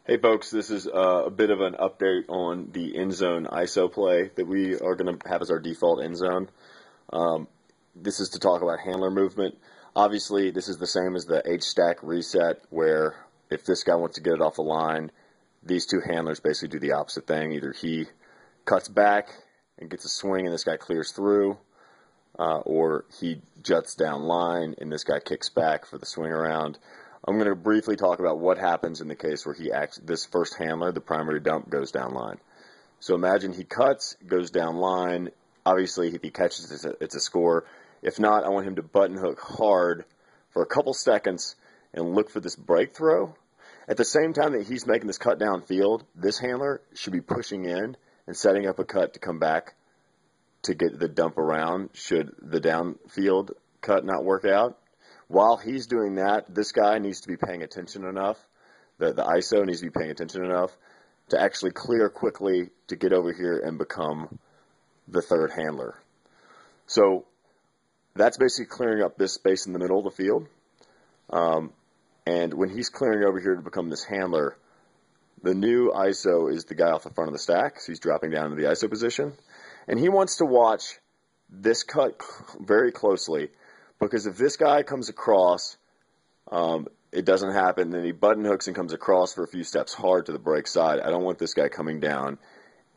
Hey folks, this is a bit of an update on the Enzone ISO play that we are going to have as our default Enzone. This is to talk about handler movement. Obviously, this is the same as the H-stack reset, where if this guy wants to get it off the line, these two handlers basically do the opposite thing. Either he cuts back and gets a swing and this guy clears through, or he juts down line and this guy kicks back for the swing around. I'm going to briefly talk about what happens in the case where this first handler, the primary dump, goes down line. So imagine he cuts, goes down line. Obviously, if he catches it, it's a score. If not, I want him to button hook hard for a couple seconds and look for this break throw. At the same time that he's making this cut downfield, this handler should be pushing in and setting up a cut to come back to get the dump around should the downfield cut not work out. While he's doing that, this guy needs to be paying attention enough, the ISO needs to be paying attention enough to actually clear quickly to get over here and become the third handler. So that's basically clearing up this space in the middle of the field. And when he's clearing over here to become this handler, the new ISO is the guy off the front of the stack, so he's dropping down into the ISO position. And he wants to watch this cut very closely, because if this guy comes across, it doesn't happen, then he button hooks and comes across for a few steps hard to the break side. I don't want this guy coming down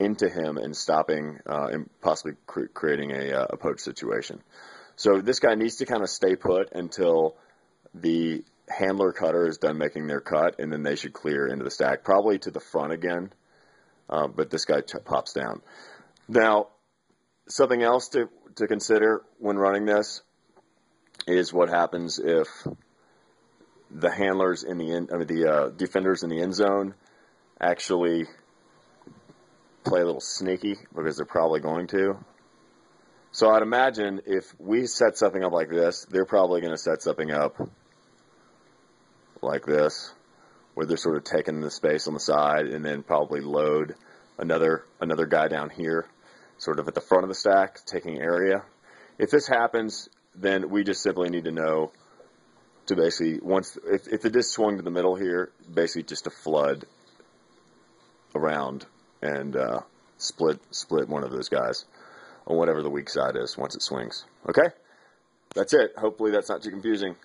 into him and stopping and possibly creating a poach situation. So this guy needs to kind of stay put until the handler cutter is done making their cut, and then they should clear into the stack, probably to the front again, but this guy pops down. Now, something else to consider when running this is what happens if the handlers in the defenders in the end zone actually play a little sneaky, because they're probably going to. So I'd imagine if we set something up like this, they're probably going to set something up like this, where they're sort of taking the space on the side and then probably load another guy down here, sort of at the front of the stack, taking area. If this happens, then we just simply need to know to basically, if the disc swung to the middle here, basically just to flood around and split one of those guys on whatever the weak side is once it swings. Okay? That's it. Hopefully that's not too confusing.